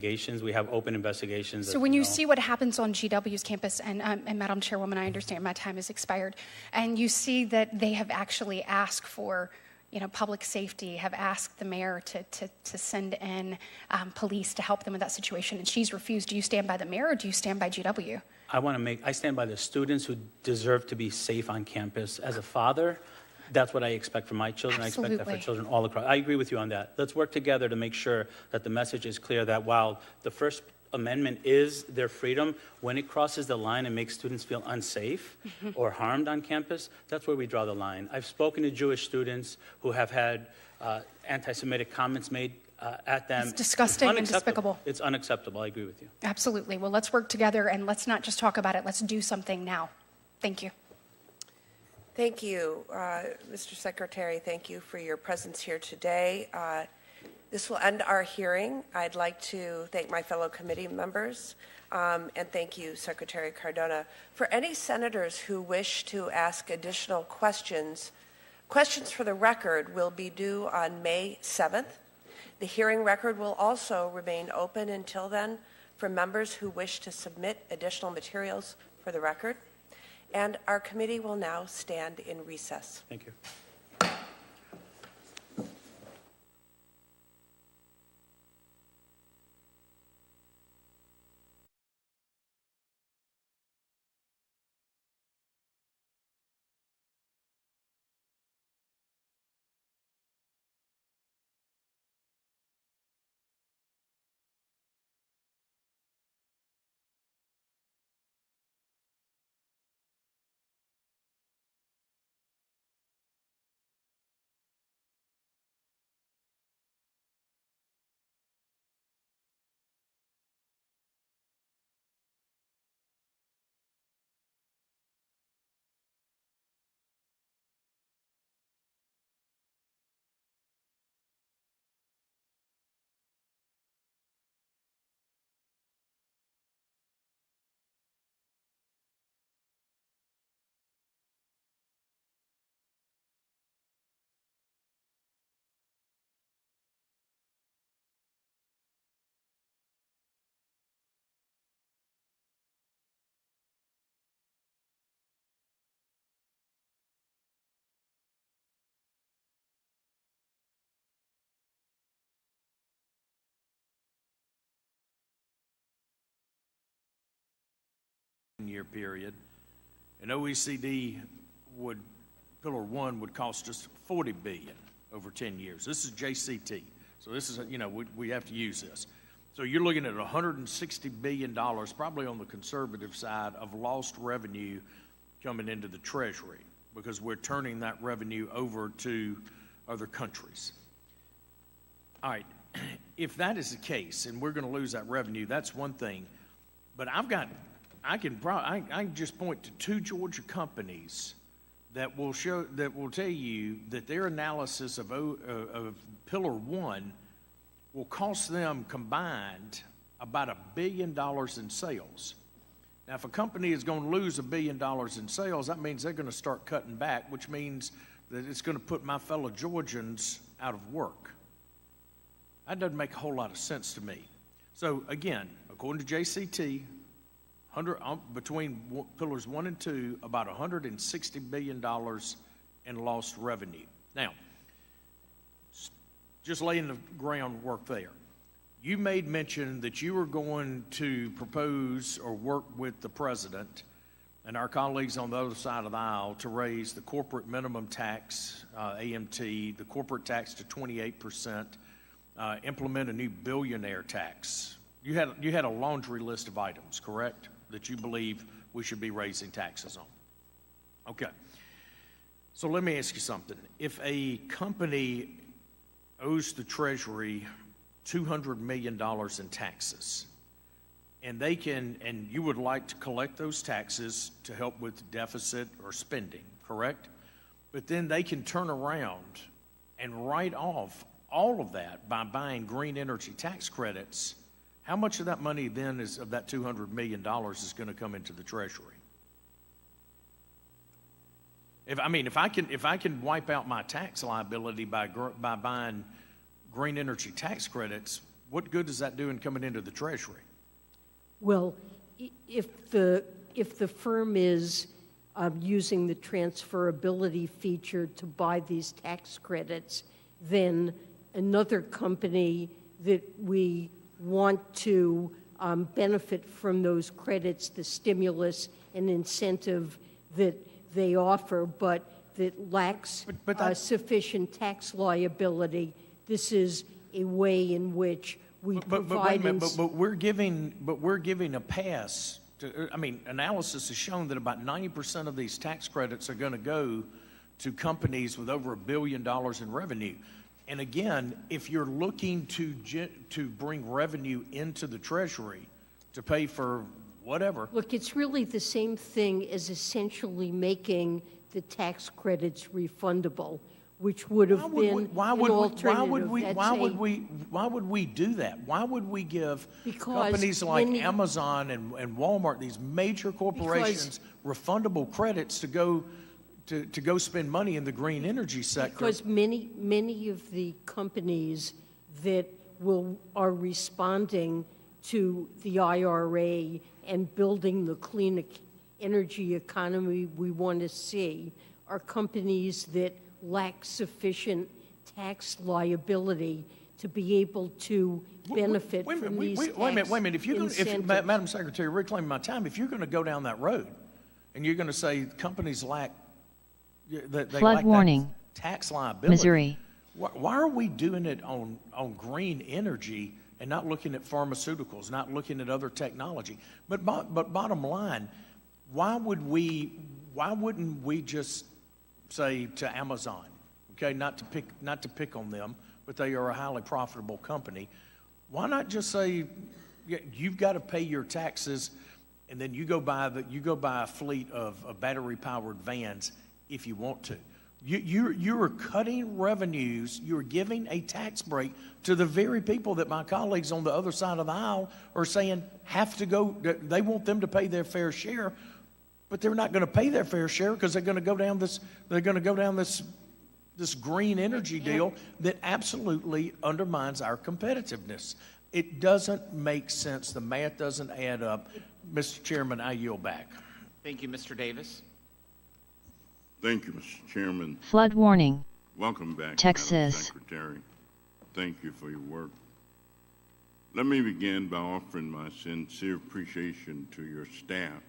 investigations. We have open investigations. So when you see what happens on GW's campus, and Madam Chairwoman, I understand my time has expired, and you see that they have actually asked for, public safety, have asked the mayor to send in police to help them with that situation, and she's refused. Do you stand by the mayor or do you stand by GW? I stand by the students who deserve to be safe on campus. As a father, that's what I expect from my children. Absolutely. I expect that for children all across. I agree with you on that. Let's work together to make sure that the message is clear that while the First Amendment is their freedom, when it crosses the line and makes students feel unsafe or harmed on campus, that's where we draw the line. I've spoken to Jewish students who have had anti-Semitic comments made at them. It's disgusting and despicable. It's unacceptable. I agree with you. Absolutely. Well, let's work together and let's not just talk about it. Let's do something now. Thank you. Thank you, Mr. Secretary. Thank you for your presence here today. This will end our hearing. I'd like to thank my fellow committee members and thank you, Secretary Cardona. For any senators who wish to ask additional questions, questions for the record will be due on May 7th. The hearing record will also remain open until then for members who wish to submit additional materials for the record. And our committee will now stand in recess. Thank you. Year period. An OECD Pillar 1 would cost us $40 billion over 10 years. This is JCT. So this is, we have to use this. So you're looking at $160 billion, probably on the conservative side, of lost revenue coming into the Treasury because we're turning that revenue over to other countries. All right, if that is the case and we're going to lose that revenue, that's one thing. But I can just point to two Georgia companies that will tell you that their analysis of Pillar 1 will cost them combined about $1 billion in sales. Now, if a company is going to lose $1 billion in sales, that means they're going to start cutting back, which means that it's going to put my fellow Georgians out of work. That doesn't make a whole lot of sense to me. So again, according to JCT, between Pillars 1 and 2, about $160 billion in lost revenue. Now, just laying the groundwork there. You made mention that you were going to propose or work with the president and our colleagues on the other side of the aisle to raise the corporate minimum tax, AMT, the corporate tax to 28%, implement a new billionaire tax. You had a laundry list of items, correct, that you believe we should be raising taxes on. Okay. So let me ask you something. If a company owes the Treasury $200 million in taxes, and you would like to collect those taxes to help with deficit or spending, correct? But then they can turn around and write off all of that by buying green energy tax credits. How much of that money then of that $200 million is going to come into the Treasury? If I can wipe out my tax liability by buying green energy tax credits, what good is that doing coming into the Treasury? Well, if the firm is using the transferability feature to buy these tax credits, then another company that we want to benefit from those credits, the stimulus and incentive that they offer, but that lacks sufficient tax liability, this is a way in which we But provide. wait a minute, but we're giving a pass to, I mean, analysis has shown that about 90% of these tax credits are going to go to companies with over $1 billion in revenue. And again, if you're looking to bring revenue into the Treasury to pay for whatever, Look, it's really the same thing as essentially making the tax credits refundable, which would have been an alternative. Why would we do that? Why would we give Because companies like many- Amazon and Walmart, these major corporations, refundable credits to go spend money in the green energy sector? Because many of the companies that are responding to the IRA and building the clean energy economy we want to see are companies that lack sufficient tax liability to be able to benefit from these tax Wait a minute. If incentives. Madam Secretary, reclaiming my time, if you're going to go down that road and you're going to say companies lack that they Flood lack warning. that tax liability, Missouri. why are we doing it on green energy and not looking at pharmaceuticals, not looking at other technology? But bottom line, why wouldn't we just say to Amazon, okay, not to pick on them, but they are a highly profitable company. Why not just say, yeah, you've got to pay your taxes, and then you go buy a fleet of battery powered vans if you want to. You are cutting revenues. You're giving a tax break to the very people that my colleagues on the other side of the aisle are saying have to go. They want them to pay their fair share, but they're not going to pay their fair share because they're going to go down this. They're going to go down this green energy deal that absolutely undermines our competitiveness. It doesn't make sense. The math doesn't add up. Mr. Chairman, I yield back. Thank you, Mr. Davis. Thank you, Mr. Chairman. Flood warning. Welcome back, Madam Texas. Secretary. Thank you for your work. Let me begin by offering my sincere appreciation to your staff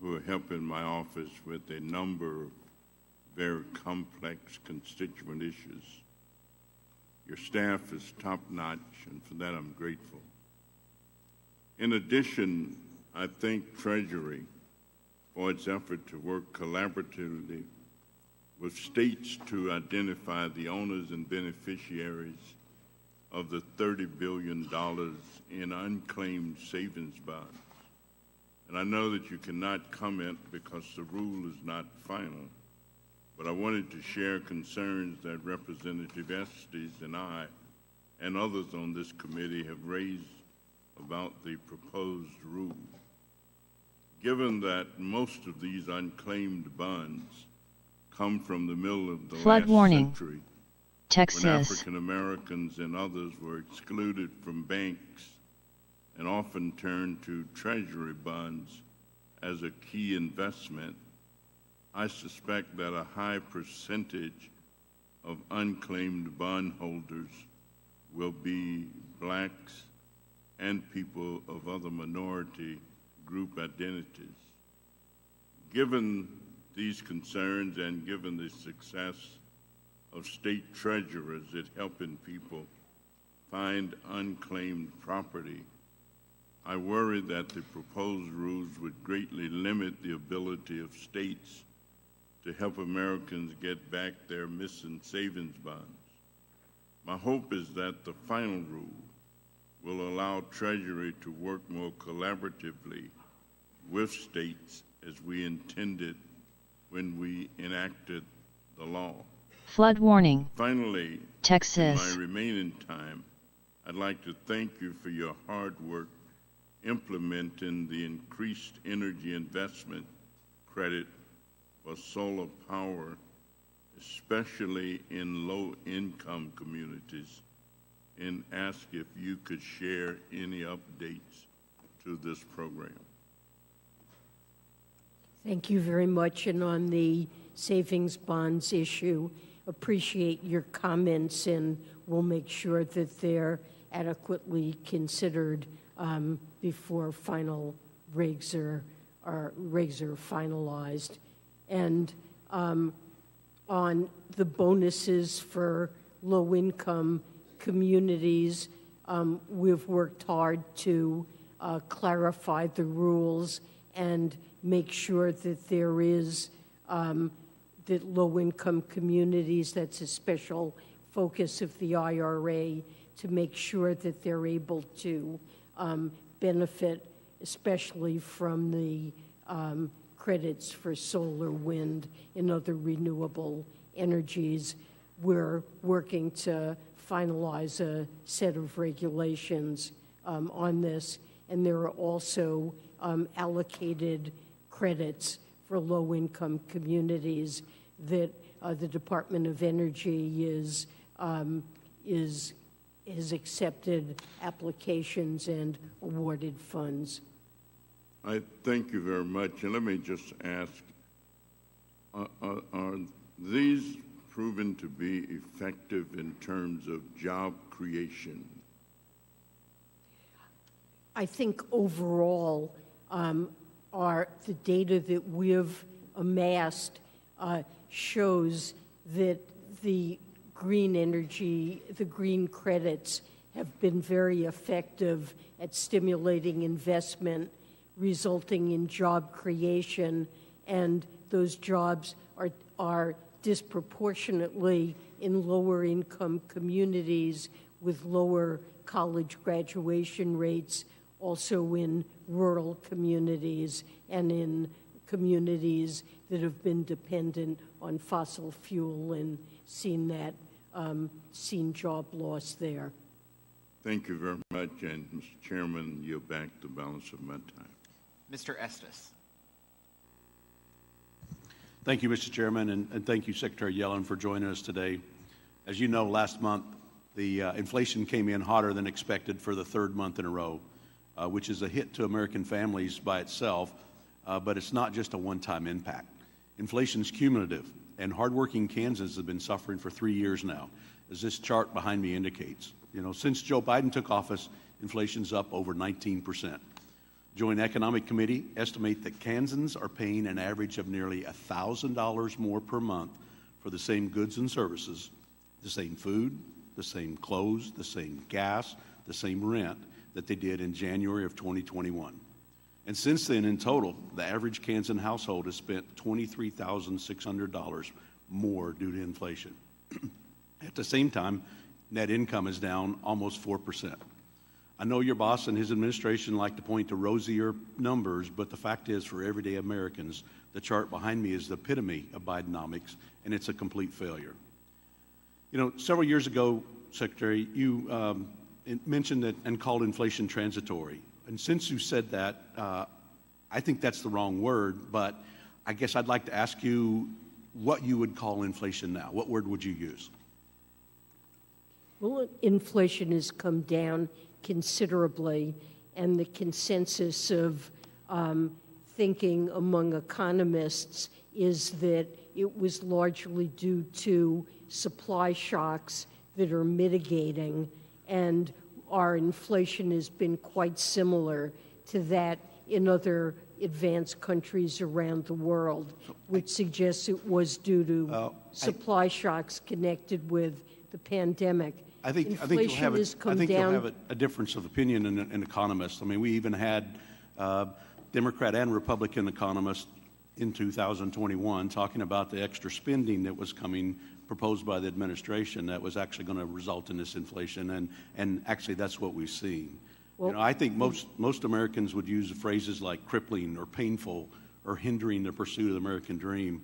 who are helping my office with a number of very complex constituent issues. Your staff is top-notch, and for that I'm grateful. In addition, I thank Treasury for its effort to work collaboratively with states to identify the owners and beneficiaries of the $30 billion in unclaimed savings bonds. And I know that you cannot comment because the rule is not final, but I wanted to share concerns that Representative Estes and I and others on this committee have raised about the proposed rule. Given that most of these unclaimed bonds come from the middle of the Flood last warning. century, when Texas. African Americans and others were excluded from banks and often turned to Treasury bonds as a key investment, I suspect that a high percentage of unclaimed bondholders will be blacks and people of other minority group identities. Given these concerns and given the success of state treasurers at helping people find unclaimed property, I worry that the proposed rules would greatly limit the ability of states to help Americans get back their missing savings bonds. My hope is that the final rule will allow Treasury to work more collaboratively with states as we intended when we enacted the law. Flood warning. Finally, Texas. in my remaining time, I'd like to thank you for your hard work implementing the increased energy investment credit for solar power, especially in low-income communities, and ask if you could share any updates to this program. Thank you very much. And on the savings bonds issue, appreciate your comments, and we'll make sure that they're adequately considered before final regs are finalized. And on the bonuses for low-income communities, we've worked hard to clarify the rules and make sure that there is, that low-income communities, that's a special focus of the IRA, to make sure that they're able to benefit, especially from the credits for solar, wind, and other renewable energies. We're working to finalize a set of regulations on this, and there are also allocated credits for low-income communities that the Department of Energy has accepted applications and awarded funds. I thank you very much. And let me just ask, are these proven to be effective in terms of job creation? I think overall, the data that we've amassed shows that the green energy, the green credits have been very effective at stimulating investment, resulting in job creation, and those jobs are disproportionately in lower income communities with lower college graduation rates, also in rural communities and in communities that have been dependent on fossil fuel and seen job loss there. Thank you very much. And Mr. Chairman, yield back the balance of my time. Mr. Estes. Thank you, Mr. Chairman, and thank you, Secretary Yellen, for joining us today. As you know, last month, the inflation came in hotter than expected for the third month in a row, which is a hit to American families by itself, but it's not just a one-time impact. Inflation is cumulative, and hardworking Kansans have been suffering for 3 years now, as this chart behind me indicates. You know, since Joe Biden took office, inflation's up over 19%. Joint Economic Committee estimate that Kansans are paying an average of nearly $1,000 more per month for the same goods and services, the same food, the same clothes, the same gas, the same rent that they did in January of 2021. And since then, in total, the average Kansan household has spent $23,600 more due to inflation. At the same time, net income is down almost 4%. I know your boss and his administration like to point to rosier numbers, but the fact is, for everyday Americans, the chart behind me is the epitome of Bidenomics, and it's a complete failure. You know, several years ago, Secretary, you mentioned that and called inflation transitory. And since you said that, I think that's the wrong word, but I guess I'd like to ask you what you would call inflation now. What word would you use? Well, inflation has come down considerably, and the consensus of thinking among economists is that it was largely due to supply shocks that are mitigating, and our inflation has been quite similar to that in other advanced countries around the world, which suggests it was due to supply shocks connected with the pandemic. I think you'll have a difference of opinion in economists. I mean, we even had Democrat and Republican economists in 2021 talking about the extra spending that was coming, proposed by the administration, that was actually going to result in this inflation, and actually that's what we've seen. Well, you know, I think most Americans would use phrases like crippling or painful or hindering the pursuit of the American dream.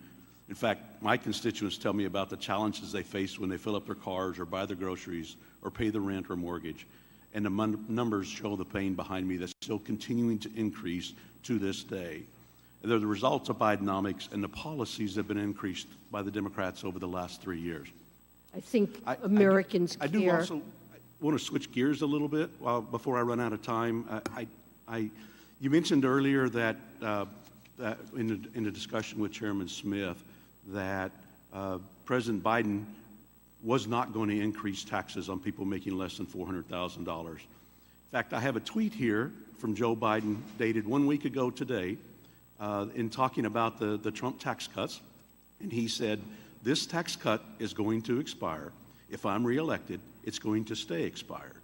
In fact, my constituents tell me about the challenges they face when they fill up their cars or buy their groceries or pay the rent or mortgage. And the numbers show the pain behind me that's still continuing to increase to this day. They're the results of Bidenomics and the policies that have been increased by the Democrats over the last 3 years. I think Americans care. want to switch gears a little bit before I run out of time. You mentioned earlier that, that in the discussion with Chairman Smith that President Biden was not going to increase taxes on people making less than $400,000. In fact, I have a tweet here from Joe Biden dated 1 week ago today in talking about the Trump tax cuts. And he said, this tax cut is going to expire. If I'm reelected, it's going to stay expired.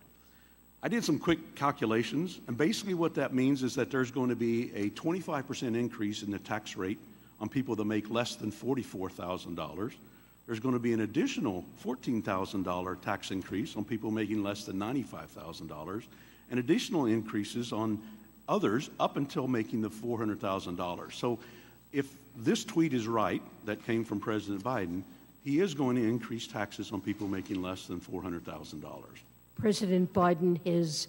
I did some quick calculations, and basically what that means is that there's going to be a 25% increase in the tax rate on people that make less than $44,000. There's going to be an additional $14,000 tax increase on people making less than $95,000, and additional increases on others up until making the $400,000. So if this tweet is right, that came from President Biden, he is going to increase taxes on people making less than $400,000. President Biden has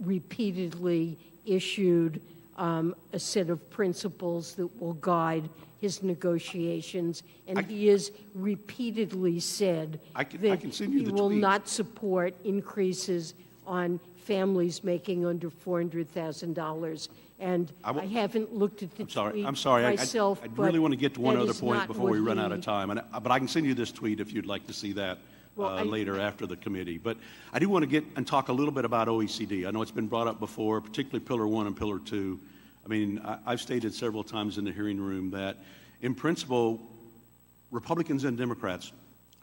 repeatedly issued a set of principles that will guide his negotiations, and he has repeatedly said that he will not support increases on families making under $400,000. And I haven't looked at the tweet myself. I really want to get to one that other is point not before we what run he- out of time. But I can send you this tweet if you'd like to see that later after the committee. But I do want to get and talk a little bit about OECD. I know it's been brought up before, particularly Pillar 1 and Pillar 2. I mean, I've stated several times in the hearing room that, in principle, Republicans and Democrats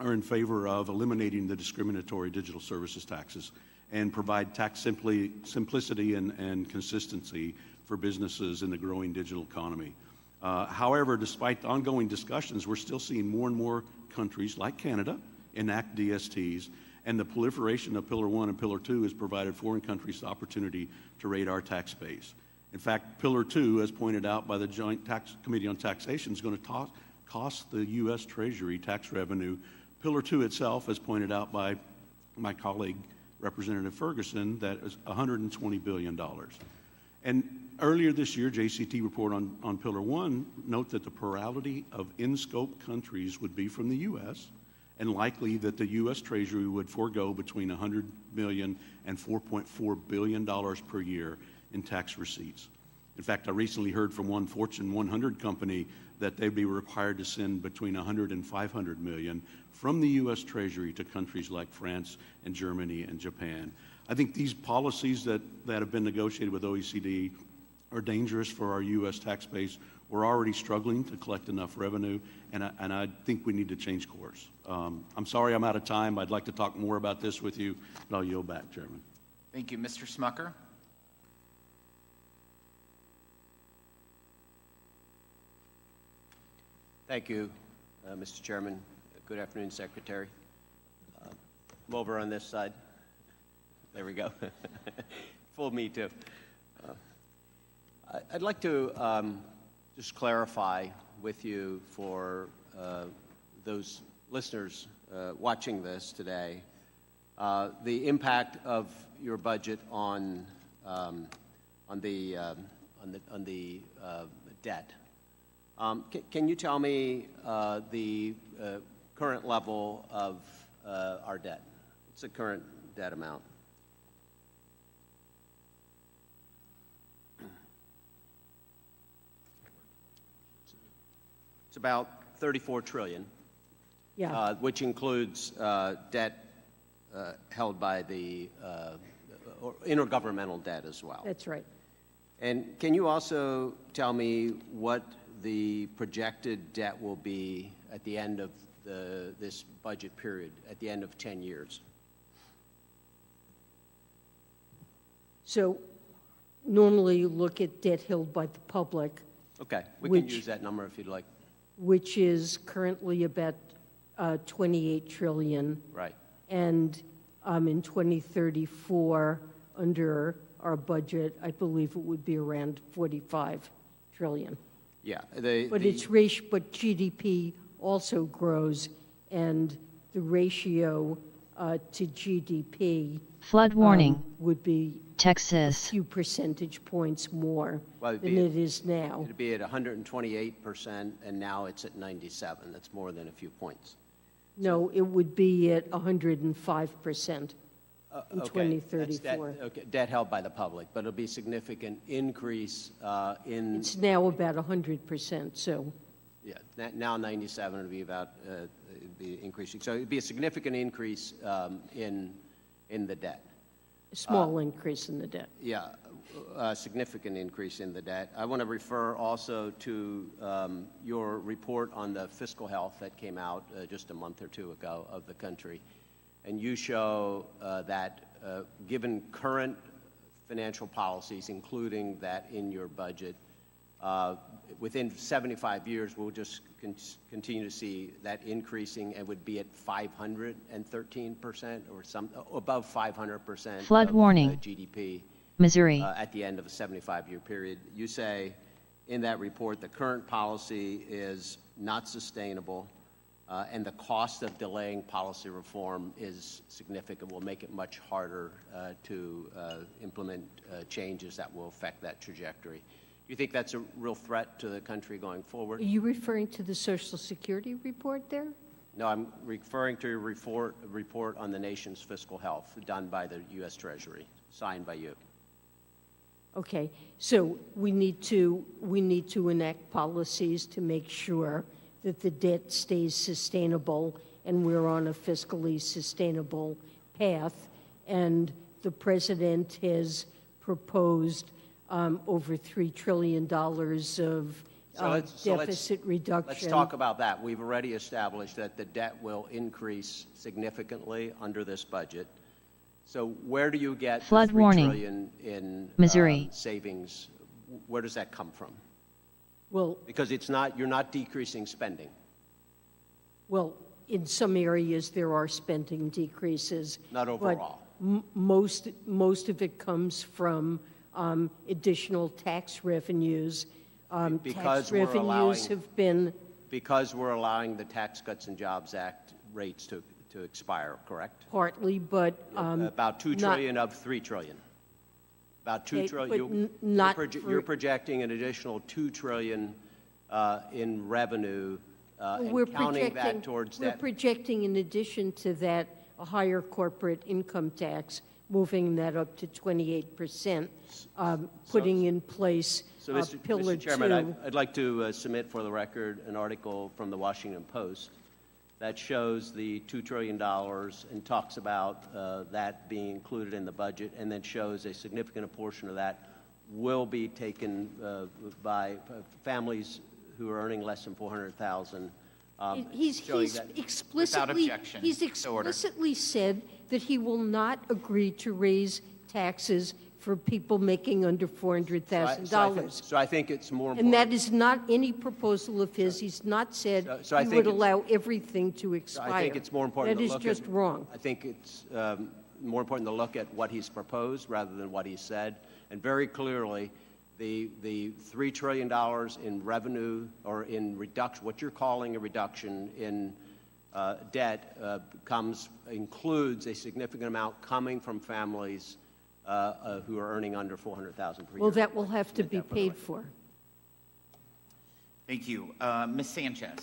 are in favor of eliminating the discriminatory digital services taxes and provide tax simplicity and consistency for businesses in the growing digital economy. However, despite the ongoing discussions, we're still seeing more and more countries like Canada enact DSTs, and the proliferation of Pillar 1 and Pillar 2 has provided foreign countries the opportunity to raid our tax base. In fact, Pillar 2, as pointed out by the Joint Committee on Taxation, is going to cost the U.S. Treasury tax revenue. Pillar 2 itself, as pointed out by my colleague, Representative Ferguson, that is $120 billion. And earlier this year, JCT report on Pillar 1 note that the plurality of in-scope countries would be from the U.S., and likely that the U.S. Treasury would forego between $100 million and $4.4 billion per year in tax receipts. In fact, I recently heard from one Fortune 100 company that they'd be required to send between $100 and $500 million from the U.S. Treasury to countries like France and Germany and Japan. I think these policies that have been negotiated with OECD are dangerous for our U.S. tax base. We're already struggling to collect enough revenue, and I think we need to change course. I'm sorry I'm out of time. I'd like to talk more about this with you, but I'll yield back, Chairman. Thank you. Mr. Smucker? Thank you, Mr. Chairman. Good afternoon, Secretary. I'm over on this side. There we go. Fool me, too. I'd like to just clarify with you for those listeners watching this today the impact of your budget on the debt. Can you tell me the current level of our debt? What's the current debt amount? It's about $34 trillion, which includes debt held by the or intergovernmental debt as well. That's right. And can you also tell me what the projected debt will be at the end of this budget period, at the end of 10 years? So normally you look at debt held by the public. Okay, we can use that number if you'd like. Which is currently about 28 trillion. Right. And in 2034, under our budget, I believe it would be around 45 trillion. Yeah. But GDP also grows, and the ratio to GDP Flood warning. Would be Texas. a few percentage points more Well, than it is now. It'd be at 128%, and now it's at 97. That's more than a few points. No, it would be at 105%. in Okay, that's 2034. debt held by the public, but it'll be a significant increase in, It's now about 100%, so yeah, now 97, it'll be about, it'd be increasing. So it'd be a significant increase in the debt. a small increase in the debt. Yeah, a significant increase in the debt. I want to refer also to your report on the fiscal health that came out just a month or two ago of the country. And you show that given current financial policies, including that in your budget, within 75 years, we'll just continue to see that increasing and would be at 513% or some above 500% Flood of warning. GDP Missouri. at the end of a 75-year period. You say in that report the current policy is not sustainable and the cost of delaying policy reform is significant, will make it much harder to implement changes that will affect that trajectory. Do you think that's a real threat to the country going forward? Are you referring to the Social Security report there? No, I'm referring to a report on the nation's fiscal health done by the U.S. Treasury, signed by you. Okay, so we need to enact policies to make sure that the debt stays sustainable and we're on a fiscally sustainable path. And the president has proposed over $3 trillion of deficit reduction. Let's talk about that. We've already established that the debt will increase significantly under this budget. So where do you get Flood the $3 warning. trillion in Missouri. savings? Where does that come from? Well, Because you're not decreasing spending. well, in some areas there are spending decreases. Not overall. But most of it comes from additional tax revenues. Because Tax we're revenues allowing- have been, Because we're allowing the Tax Cuts and Jobs Act rates to expire, correct? partly, but About $2 not- trillion of $3 trillion. About $2 Okay, trillion. but not You're for- projecting an additional $2 trillion in revenue we're and counting that projecting, towards we're that. projecting in addition to that, a higher corporate income tax, moving that up to 28%, putting in place So, Pillar Mr. Chairman, 2. I'd like to submit for the record an article from the Washington Post that shows the $2 trillion and talks about that being included in the budget, and then shows a significant portion of that will be taken by families who are earning less than $400,000. He's explicitly, objection. he's To order. explicitly said that he will not agree to raise taxes for people making under $400,000. So I think it's more And important. that is not any proposal of his. He's not said So I he think would it's- allow everything to expire. I think it's more important That to is look just at, wrong. I think it's more important to look at what he's proposed rather than what he said. And very clearly, the $3 trillion in revenue or in reduction, what you're calling a reduction in debt, includes a significant amount coming from families who are earning under $400,000 per year. Well, that will have to Submit be that for the paid record. for. Thank you. Ms. Sanchez.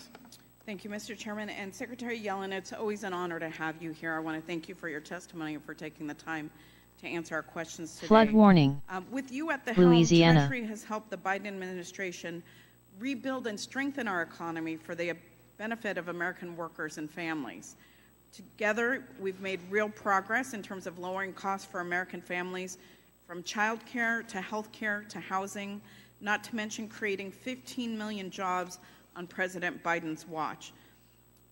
Thank you, Mr. Chairman. And Secretary Yellen, it's always an honor to have you here. I want to thank you for your testimony and for taking the time to answer our questions today. Flood warning. With you at the helm, Louisiana. Treasury has helped the Biden administration rebuild and strengthen our economy for the benefit of American workers and families. Together, we've made real progress in terms of lowering costs for American families, from child care to health care to housing, not to mention creating 15 million jobs on President Biden's watch.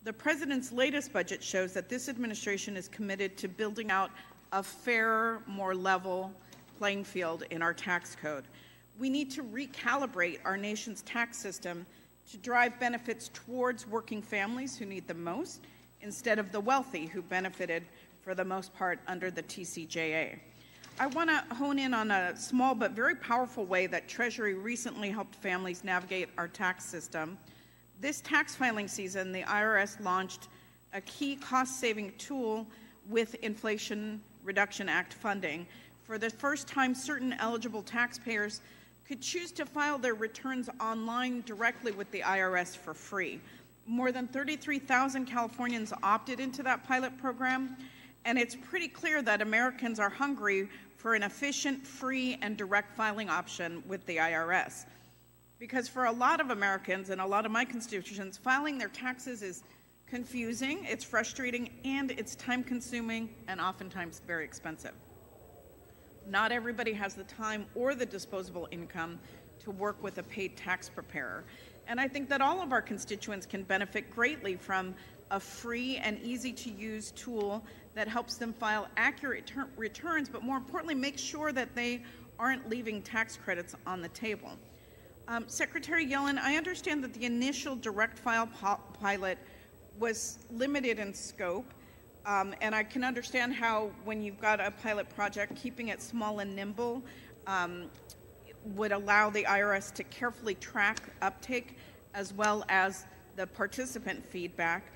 The president's latest budget shows that this administration is committed to building out a fairer, more level playing field in our tax code. We need to recalibrate our nation's tax system to drive benefits towards working families who need them most, instead of the wealthy who benefited for the most part under the TCJA. I want to hone in on a small but very powerful way that Treasury recently helped families navigate our tax system. This tax filing season, the IRS launched a key cost-saving tool with Inflation Reduction Act funding. For the first time, certain eligible taxpayers could choose to file their returns online directly with the IRS for free. More than 33,000 Californians opted into that pilot program, And it's pretty clear that Americans are hungry for an efficient, free, and direct filing option with the IRS. Because for a lot of Americans and a lot of my constituents, filing their taxes is confusing, it's frustrating, and it's time-consuming and oftentimes very expensive. Not everybody has the time or the disposable income to work with a paid tax preparer. And I think that all of our constituents can benefit greatly from a free and easy-to-use tool that helps them file accurate returns, but more importantly, make sure that they aren't leaving tax credits on the table. Secretary Yellen, I understand that the initial direct file pilot was limited in scope, and I can understand how when you've got a pilot project, keeping it small and nimble would allow the IRS to carefully track uptake as well as the participant feedback.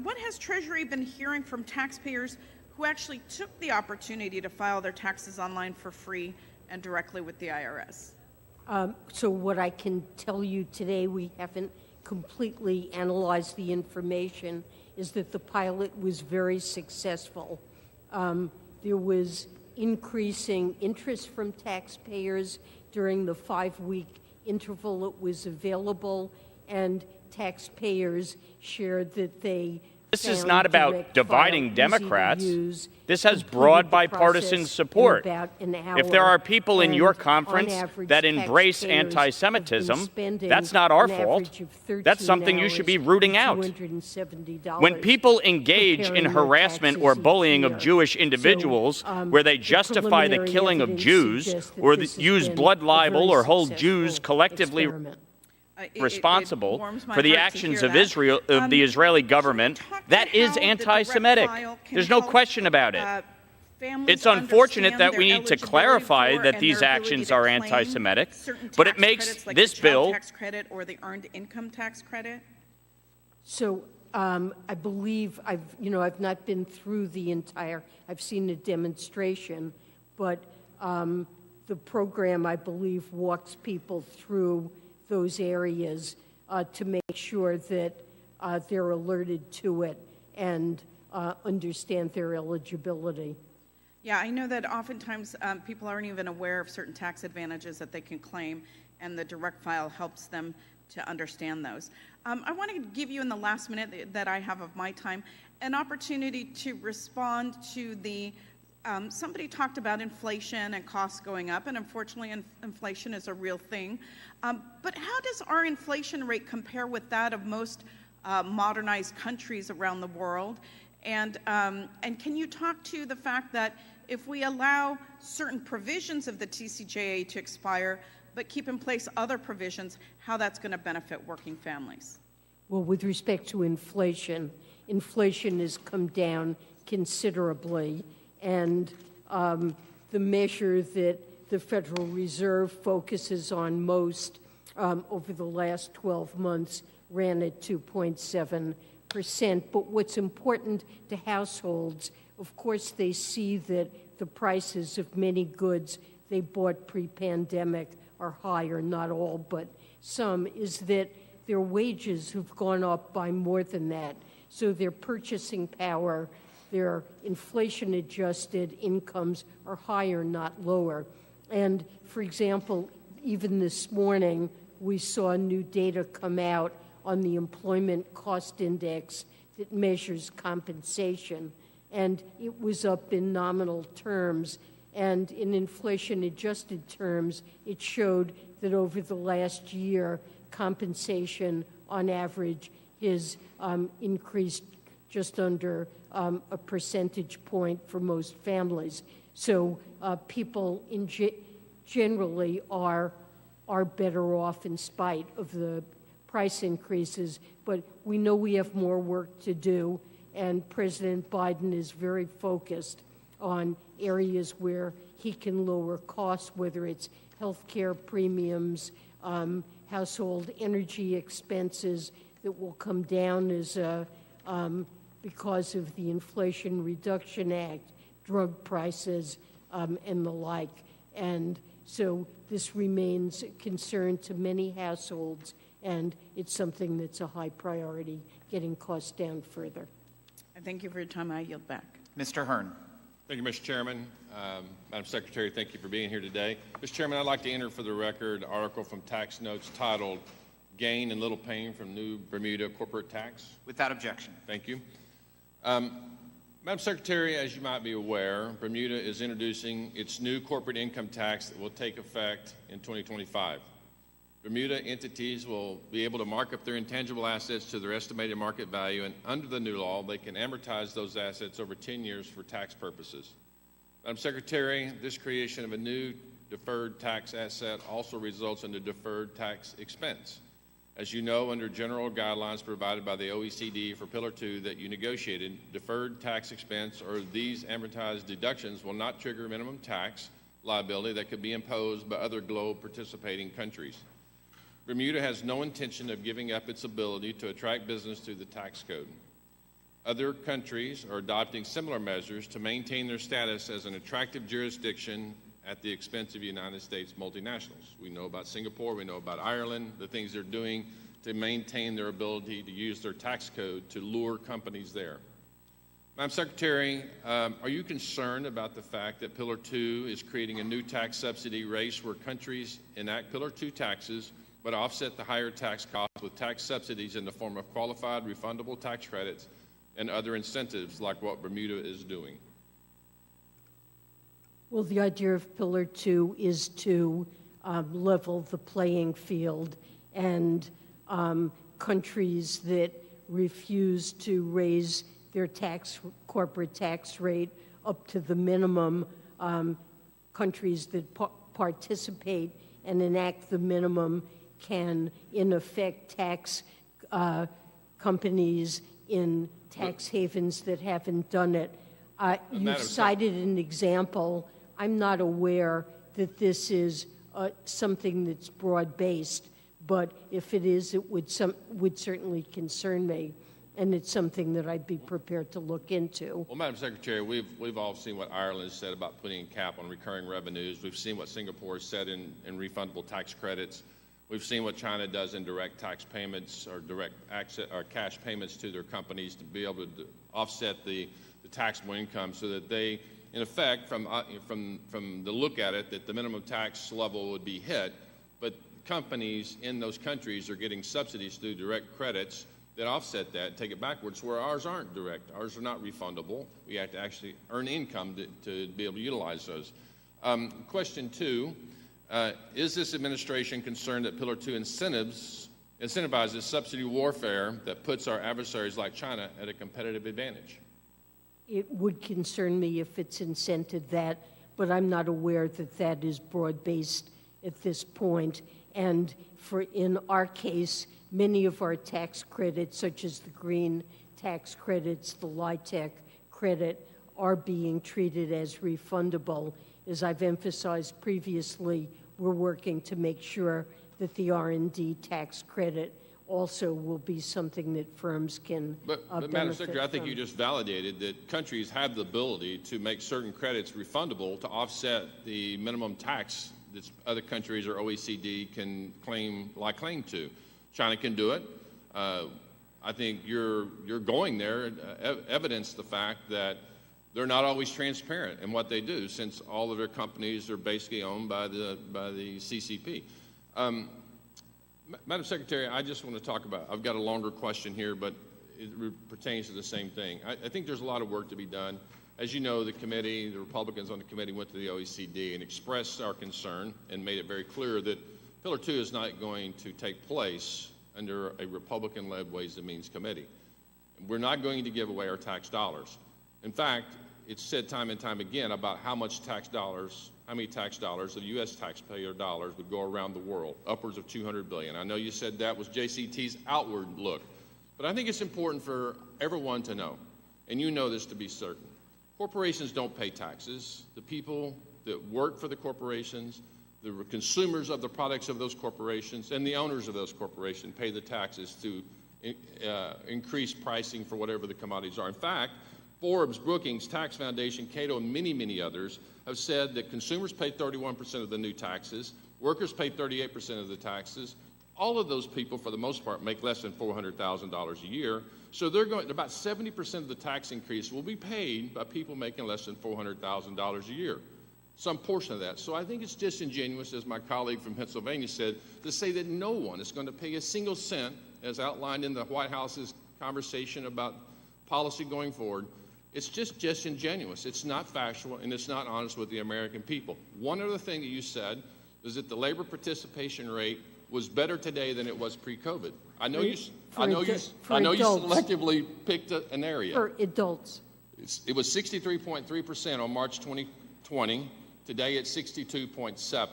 What has Treasury been hearing from taxpayers who actually took the opportunity to file their taxes online for free and directly with the IRS? So what I can tell you today, we haven't completely analyzed the information, is that the pilot was very successful. There was increasing interest from taxpayers during the 5-week interval it was available, and taxpayers shared that they This is found not about direct dividing file Democrats. easy to use, This has completed broad the bipartisan process in support. about an If there hour, are people in and your on conference average, that embrace taxpayers have been anti-Semitism, spending that's not our an fault. average of 13 That's something you should be hours rooting and out. $270 When people engage in preparing their harassment taxes or each bullying year. of Jewish individuals, where they the justify the preliminary killing of evidence Jews suggests that or this has use been blood a libel very or hold successful Jews collectively experiment. It responsible warms my for the heart to actions hear of that. Israel, of the Israeli government, talk to that is how the direct anti-Semitic. file can There's no help, question about it. families It's unfortunate understand that we their need to eligibility clarify for that and these their ability actions to are claim anti-Semitic, certain but it tax makes credits like this the bill child tax credit or the earned income tax credit? So I believe I've not been through the entire, I've seen a demonstration, but the program, I believe, walks people through those areas to make sure that they're alerted to it and understand their eligibility. Yeah, I know that oftentimes people aren't even aware of certain tax advantages that they can claim, and the direct file helps them to understand those. I want to give you in the last minute that I have of my time an opportunity to respond to the somebody talked about inflation and costs going up, and unfortunately inflation is a real thing. But how does our inflation rate compare with that of most modernized countries around the world? And can you talk to the fact that if we allow certain provisions of the TCJA to expire, but keep in place other provisions, how that's going to benefit working families? Well, with respect to inflation, inflation has come down considerably, and the measure that the Federal Reserve focuses on most over the last 12 months ran at 2.7%. But what's important to households, of course, they see that the prices of many goods they bought pre-pandemic are higher, not all, but some, is that their wages have gone up by more than that. So their purchasing power, their inflation-adjusted incomes are higher, not lower. And, for example, even this morning, we saw new data come out on the Employment Cost Index that measures compensation, and it was up in nominal terms. And in inflation-adjusted terms, it showed that over the last year, compensation on average has increased just under a percentage point for most families. So people generally are better off in spite of the price increases. But we know we have more work to do, and President Biden is very focused on areas where he can lower costs, whether it's health care premiums, household energy expenses that will come down as because of the Inflation Reduction Act, drug prices, and the like. And so this remains a concern to many households, and it's something that's a high priority, getting costs down further. I thank you for your time. I yield back. Mr. Hearn. Thank you, Mr. Chairman. Madam Secretary, thank you for being here today. Mr. Chairman, I'd like to enter for the record an article from Tax Notes titled Gain and Little Pain from New Bermuda Corporate Tax. Without objection. Thank you. Madam Secretary, as you might be aware, Bermuda is introducing its new corporate income tax that will take effect in 2025. Bermuda entities will be able to mark up their intangible assets to their estimated market value, and under the new law, they can amortize those assets over 10 years for tax purposes. Madam Secretary, this creation of a new deferred tax asset also results in a deferred tax expense. As you know, under general guidelines provided by the OECD for Pillar 2 that you negotiated, deferred tax expense or these amortized deductions will not trigger minimum tax liability that could be imposed by other globe participating countries. Bermuda has no intention of giving up its ability to attract business through the tax code. Other countries are adopting similar measures to maintain their status as an attractive jurisdiction at the expense of United States multinationals. We know about Singapore, we know about Ireland, the things they're doing to maintain their ability to use their tax code to lure companies there. Madam Secretary, are you concerned about the fact that Pillar 2 is creating a new tax subsidy race where countries enact Pillar 2 taxes but offset the higher tax costs with tax subsidies in the form of qualified refundable tax credits and other incentives like what Bermuda is doing? Well, the idea of Pillar 2 is to level the playing field, and countries that refuse to raise their corporate tax rate up to the minimum, countries that participate and enact the minimum can, in effect, tax companies in tax havens that haven't done it. You cited an example. I'm not aware that this is something that's broad-based, but if it is, it would certainly concern me, and it's something that I'd be prepared to look into. Well, Madam Secretary, we've all seen what Ireland has said about putting a cap on recurring revenues. We've seen what Singapore has said in refundable tax credits. We've seen what China does in direct tax payments or direct access or cash payments to their companies to be able to offset the taxable income, so that they, in effect, from the look at it, that the minimum tax level would be hit, but companies in those countries are getting subsidies through direct credits that offset that, take it backwards, where ours aren't direct. Ours are not refundable. We have to actually earn income to be able to utilize those. Question 2, is this administration concerned that Pillar 2 incentivizes subsidy warfare that puts our adversaries like China at a competitive advantage? It would concern me if it's incented that, but I'm not aware that that is broad-based at this point. And in our case, many of our tax credits, such as the green tax credits, the LIHTC credit, are being treated as refundable. As I've emphasized previously, we're working to make sure that the R&D tax credit also will be something that firms can But Madam Secretary, I think you just validated that countries have the ability to make certain credits refundable to offset the minimum tax that other countries or OECD can claim to. China can do it. I think you're going there, evidence the fact that they're not always transparent in what they do, since all of their companies are basically owned by the CCP. Madam Secretary, I just want to talk about, I've got a longer question here, but it pertains to the same thing. I think there's a lot of work to be done. As you know, the Republicans on the committee went to the OECD and expressed our concern and made it very clear that Pillar 2 is not going to take place under a Republican-led Ways and Means Committee. We're not going to give away our tax dollars. In fact, it's said time and time again about how many tax dollars, the U.S. taxpayer dollars, would go around the world, upwards of $200 billion. I know you said that was JCT's outward look, but I think it's important for everyone to know, and you know this to be certain. Corporations don't pay taxes. The people that work for the corporations, the consumers of the products of those corporations, and the owners of those corporations pay the taxes to increase pricing for whatever the commodities are. In fact, Forbes, Brookings, Tax Foundation, Cato, and many, many others have said that consumers pay 31% of the new taxes, workers pay 38% of the taxes, all of those people, for the most part, make less than $400,000 a year. So they're going, about 70% of the tax increase will be paid by people making less than $400,000 a year, some portion of that. So I think it's disingenuous, as my colleague from Pennsylvania said, to say that no one is going to pay a single cent, as outlined in the White House's conversation about policy going forward. It's just disingenuous. It's not factual, and it's not honest with the American people. One other thing that you said is that the labor participation rate was better today than it was pre-COVID. I know you selectively picked an area. For adults. It was 63.3% on March 2020. Today it's 62.7%.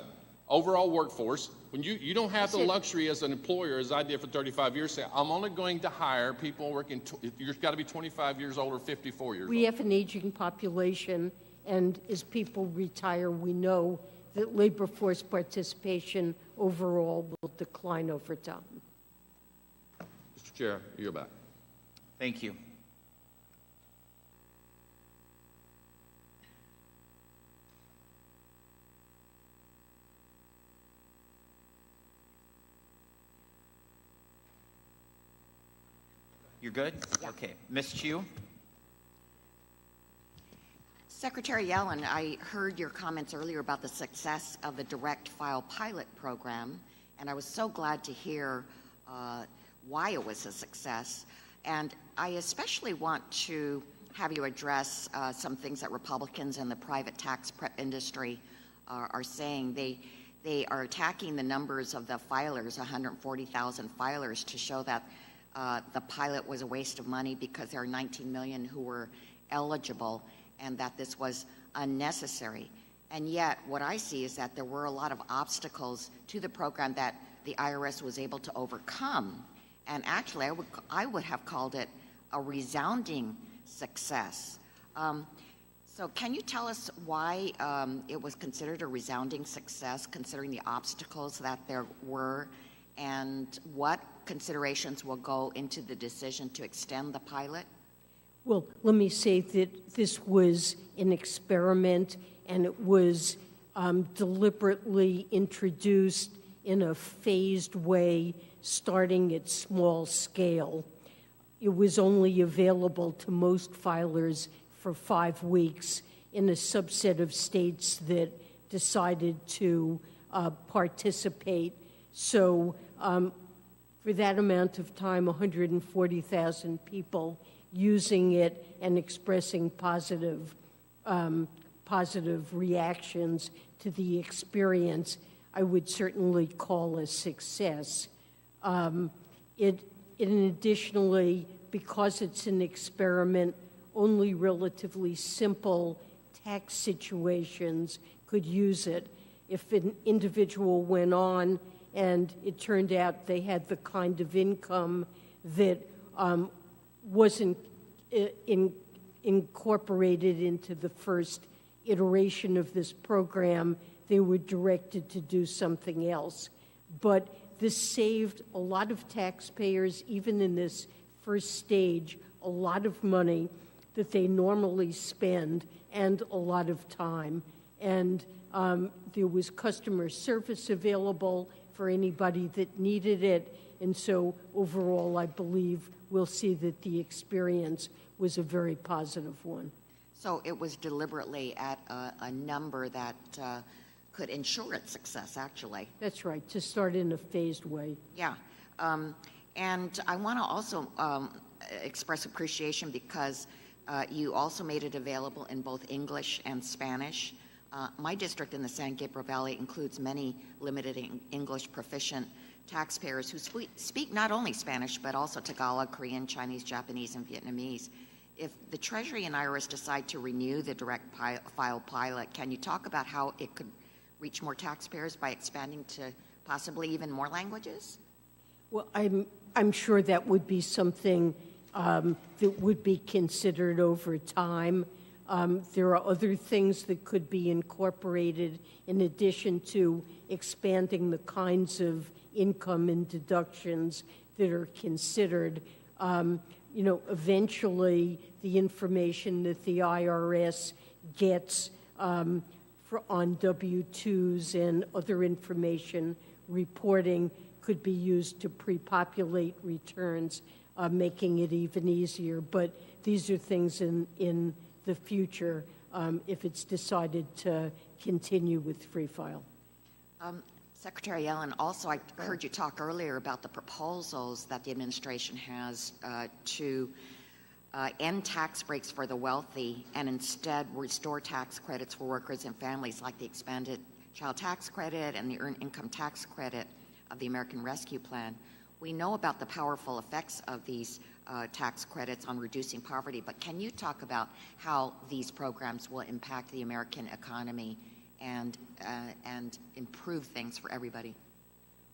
Overall workforce, when you don't have the luxury as an employer, as I did for 35 years, say, I'm only going to hire people working, you've got to be 25 years old or 54 years old. We have an aging population, and as people retire, we know that labor force participation overall will decline over time. Mr. Chair, you're back. Thank you. You're good? Yeah. Okay. Ms. Chu? Secretary Yellen, I heard your comments earlier about the success of the Direct File pilot program, and I was so glad to hear why it was a success. And I especially want to have you address some things that Republicans in the private tax prep industry are saying. They are attacking the numbers of the filers, 140,000 filers, to show that the pilot was a waste of money because there are 19 million who were eligible, and that this was unnecessary. And yet, what I see is that there were a lot of obstacles to the program that the IRS was able to overcome. And actually, I would have called it a resounding success. So can you tell us why it was considered a resounding success, considering the obstacles that there were, and what considerations will go into the decision to extend the pilot? Well, let me say that this was an experiment, and it was deliberately introduced in a phased way, starting at small scale. It was only available to most filers for 5 weeks in a subset of states that decided to participate. So for that amount of time, 140,000 people using it and expressing positive reactions to the experience, I would certainly call a success. Additionally, because it's an experiment, only relatively simple tax situations could use it. If an individual went on and it turned out they had the kind of income that wasn't incorporated into the first iteration of this program, they were directed to do something else. But this saved a lot of taxpayers, even in this first stage, a lot of money that they normally spend and a lot of time. And there was customer service available for anybody that needed it. And so overall, I believe we'll see that the experience was a very positive one. So it was deliberately at a number that could ensure its success, actually. That's right, to start in a phased way. Yeah. And I want to also express appreciation because you also made it available in both English and Spanish. My district in the San Gabriel Valley includes many limited English proficient taxpayers who speak not only Spanish, but also Tagalog, Korean, Chinese, Japanese, and Vietnamese. If the Treasury and IRS decide to renew the direct file pilot, can you talk about how it could reach more taxpayers by expanding to possibly even more languages? Well, I'm sure that would be something that would be considered over time. There are other things that could be incorporated in addition to expanding the kinds of income and deductions that are considered. Eventually the information that the IRS gets on W-2s and other information reporting could be used to pre-populate returns, making it even easier. But these are things in the future if it's decided to continue with Free File. Secretary Yellen, also I heard you talk earlier about the proposals that the administration has to end tax breaks for the wealthy and instead restore tax credits for workers and families, like the expanded child tax credit and the earned income tax credit of the American Rescue Plan. We know about the powerful effects of these tax credits on reducing poverty, but can you talk about how these programs will impact the American economy and improve things for everybody?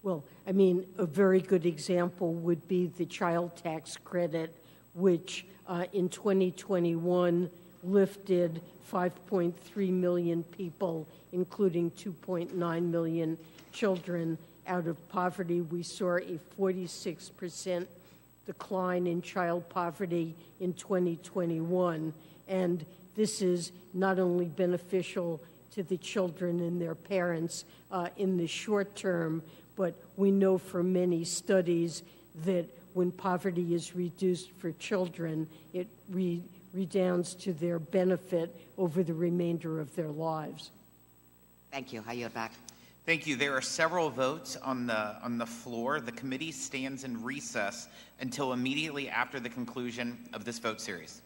Well, I mean, a very good example would be the child tax credit, which in 2021 lifted 5.3 million people, including 2.9 million children, out of poverty. We saw a 46% decline in child poverty in 2021. And this is not only beneficial to the children and their parents in the short term, but we know from many studies that when poverty is reduced for children, it redounds to their benefit over the remainder of their lives. Thank you. I yield back. Thank you. There are several votes on the floor. The committee stands in recess until immediately after the conclusion of this vote series.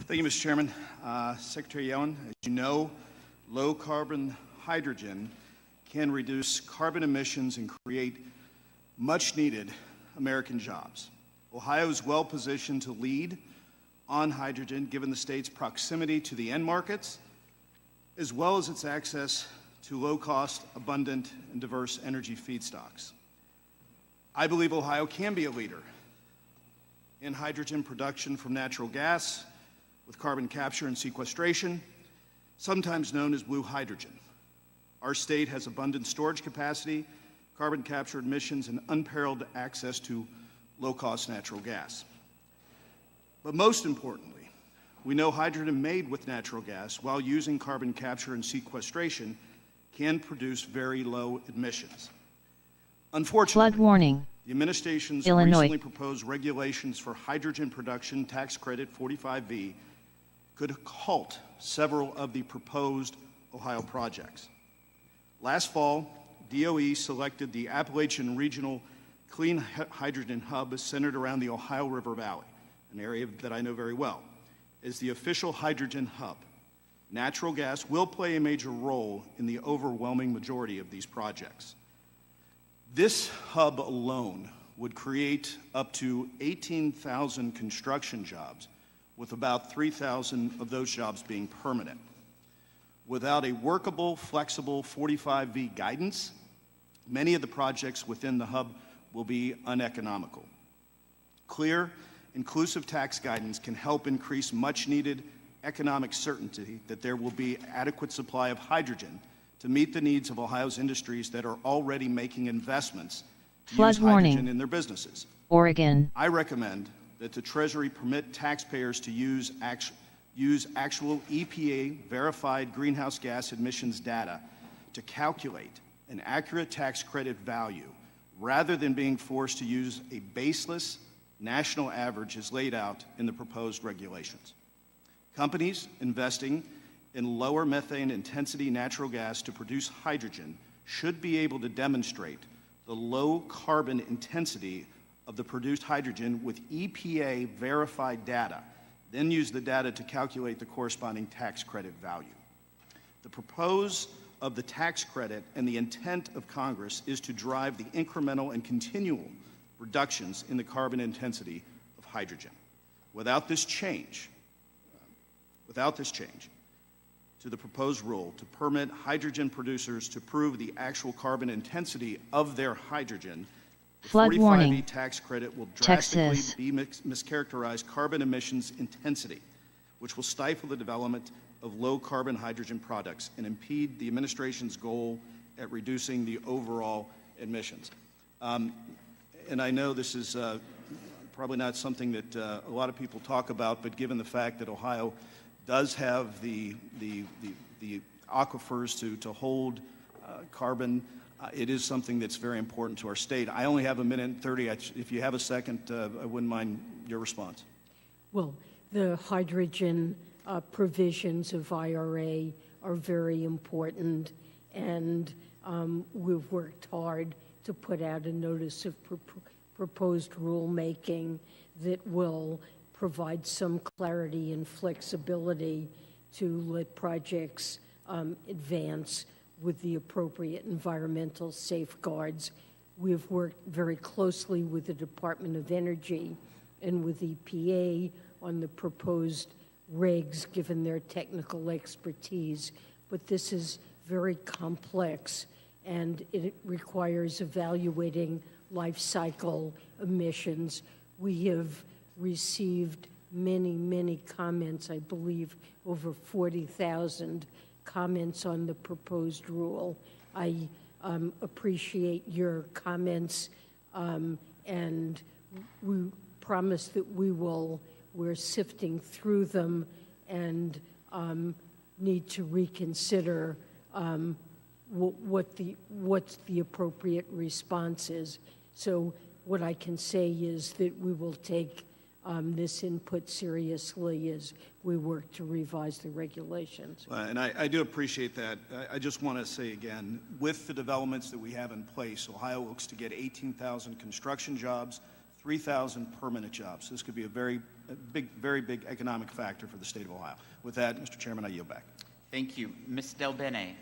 Thank you, Mr. Chairman. Secretary Yellen, as you know, low-carbon hydrogen can reduce carbon emissions and create much-needed American jobs. Ohio is well-positioned to lead on hydrogen, given the state's proximity to the end markets, as well as its access to low-cost, abundant, and diverse energy feedstocks. I believe Ohio can be a leader in hydrogen production from natural gas with carbon capture and sequestration, sometimes known as blue hydrogen. Our state has abundant storage capacity, carbon capture emissions, and unparalleled access to low-cost natural gas. But most importantly, we know hydrogen made with natural gas while using carbon capture and sequestration can produce very low emissions. Unfortunately, Flood warning. the administration's Illinois. recently proposed regulations for hydrogen production tax credit 45V could halt several of the proposed Ohio projects. Last fall, DOE selected the Appalachian Regional Clean Hydrogen Hub centered around the Ohio River Valley, an area that I know very well, as the official hydrogen hub. Natural gas will play a major role in the overwhelming majority of these projects. This hub alone would create up to 18,000 construction jobs, with about 3,000 of those jobs being permanent. Without a workable, flexible 45V guidance, many of the projects within the hub will be uneconomical. Clear, inclusive tax guidance can help increase much-needed economic certainty that there will be adequate supply of hydrogen to meet the needs of Ohio's industries that are already making investments to Flood use hydrogen warning. in their businesses. Oregon. I recommend that the Treasury permit taxpayers to use actual EPA-verified greenhouse gas emissions data to calculate an accurate tax credit value rather than being forced to use a baseless national average as laid out in the proposed regulations. Companies investing in lower methane intensity natural gas to produce hydrogen should be able to demonstrate the low carbon intensity of the produced hydrogen with EPA verified data, then use the data to calculate the corresponding tax credit value. The purpose of the tax credit and the intent of Congress is to drive the incremental and continual reductions in the carbon intensity of hydrogen. Without this change to the proposed rule to permit hydrogen producers to prove the actual carbon intensity of their hydrogen, the Flood 45V warning. tax credit will drastically Texas. be mischaracterize carbon emissions intensity, which will stifle the development of low-carbon hydrogen products and impede the administration's goal at reducing the overall emissions. And I know this is probably not something that a lot of people talk about, but given the fact that Ohio does have the aquifers to hold carbon, it is something that's very important to our state. I only have a minute and 30. If you have a second, I wouldn't mind your response. Well, the hydrogen provisions of IRA are very important, and we've worked hard to put out a notice of proposed rulemaking that will provide some clarity and flexibility to let projects advance with the appropriate environmental safeguards. We've worked very closely with the Department of Energy and with EPA on the proposed regs, given their technical expertise. But this is very complex, and it requires evaluating life cycle emissions. We have received many comments, I believe over 40,000 comments on the proposed rule. I appreciate your comments, and we promise that we're sifting through them and need to reconsider what's the appropriate response is. So what I can say is that we will take this input seriously as we work to revise the regulations. And I do appreciate that. I just want to say again, with the developments that we have in place, Ohio looks to get 18,000 construction jobs, 3,000 permanent jobs. This could be a very very big economic factor for the state of Ohio. With that, Mr. Chairman, I yield back. Thank you. Ms. Del Bene.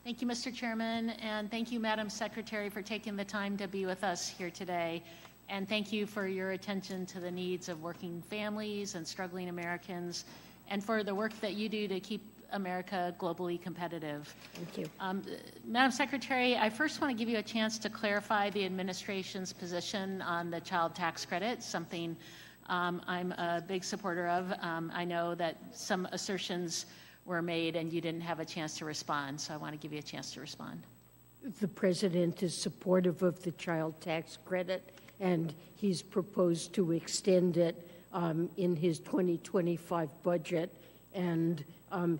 Thank you, Mr. Chairman, and thank you, Madam Secretary, for taking the time to be with us here today. And thank you for your attention to the needs of working families and struggling Americans, and for the work that you do to keep America globally competitive. Thank you. Madam Secretary, I first want to give you a chance to clarify the administration's position on the child tax credit, something I'm a big supporter of. I know that some assertions were made and you didn't have a chance to respond, so I want to give you a chance to respond. The president is supportive of the child tax credit, and he's proposed to extend it in his 2025 budget, and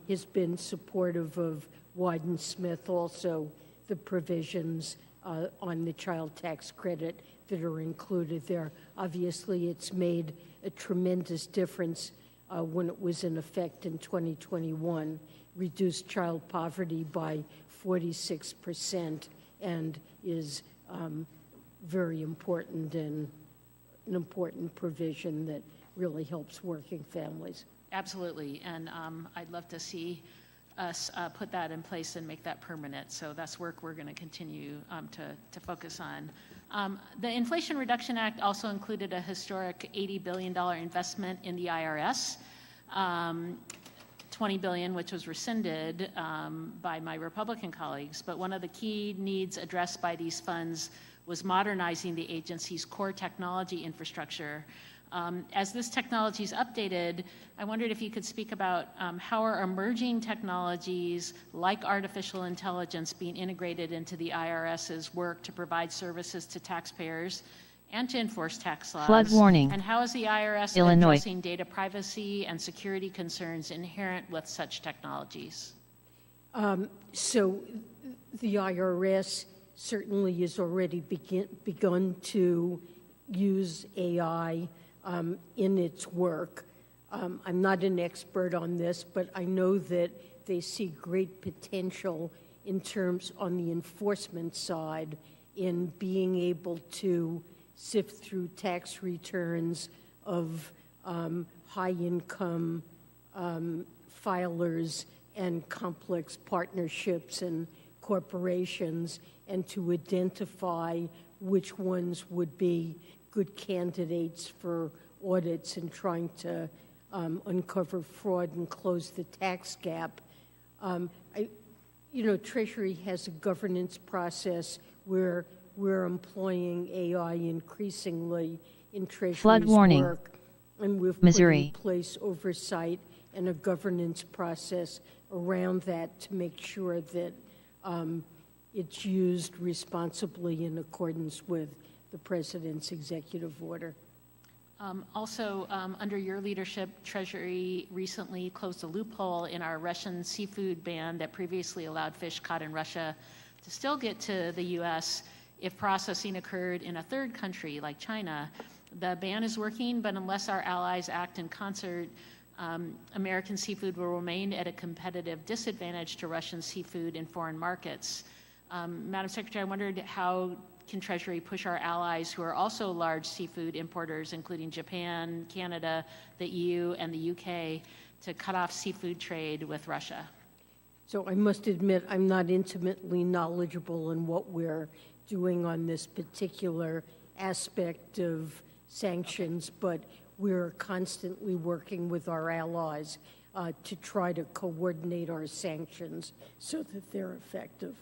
has been supportive of Wyden Smith also, the provisions on the child tax credit that are included there. Obviously, it's made a tremendous difference when it was in effect in 2021, reduced child poverty by 46%, and is very important and an important provision that really helps working families. Absolutely, and I'd love to see us put that in place and make that permanent. So that's work we're going to continue to focus on. The Inflation Reduction Act also included a historic $80 billion investment in the IRS, $20 billion, which was rescinded by my Republican colleagues. But one of the key needs addressed by these funds was modernizing the agency's core technology infrastructure. As this technology is updated, I wondered if you could speak about how are emerging technologies like artificial intelligence being integrated into the IRS's work to provide services to taxpayers and to enforce tax laws. Flood warning. And how is the IRS Illinois. addressing data privacy and security concerns inherent with such technologies? So the IRS certainly has already begun to use AI in its work. I'm not an expert on this, but I know that they see great potential in terms on the enforcement side in being able to sift through tax returns of high-income filers and complex partnerships and corporations, and to identify which ones would be good candidates for audits and trying to uncover fraud and close the tax gap. Treasury has a governance process where we're employing AI increasingly in Treasury's Flood warning. work, and we've Missouri. put in place oversight and a governance process around that to make sure that it's used responsibly in accordance with the President's executive order. Also, under your leadership, Treasury recently closed a loophole in our Russian seafood ban that previously allowed fish caught in Russia to still get to the U.S. if processing occurred in a third country like China. The ban is working, but unless our allies act in concert, American seafood will remain at a competitive disadvantage to Russian seafood in foreign markets. Madam Secretary, I wondered how can Treasury push our allies who are also large seafood importers, including Japan, Canada, the EU, and the UK, to cut off seafood trade with Russia? So I must admit I'm not intimately knowledgeable in what we're doing on this particular aspect of sanctions, but we're constantly working with our allies to try to coordinate our sanctions so that they're effective.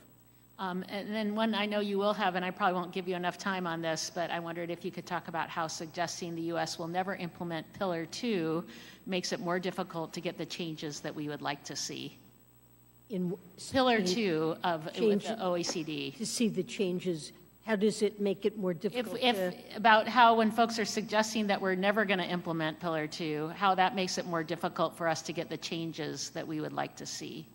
And then one I know you will have, and I probably won't give you enough time on this, but I wondered if you could talk about how suggesting the U.S. will never implement Pillar 2 makes it more difficult to get the changes that we would like to see. In Pillar 2 of with the OECD. To see the changes, how does it make it more difficult? About how when folks are suggesting that we're never going to implement Pillar 2, how that makes it more difficult for us to get the changes that we would like to see.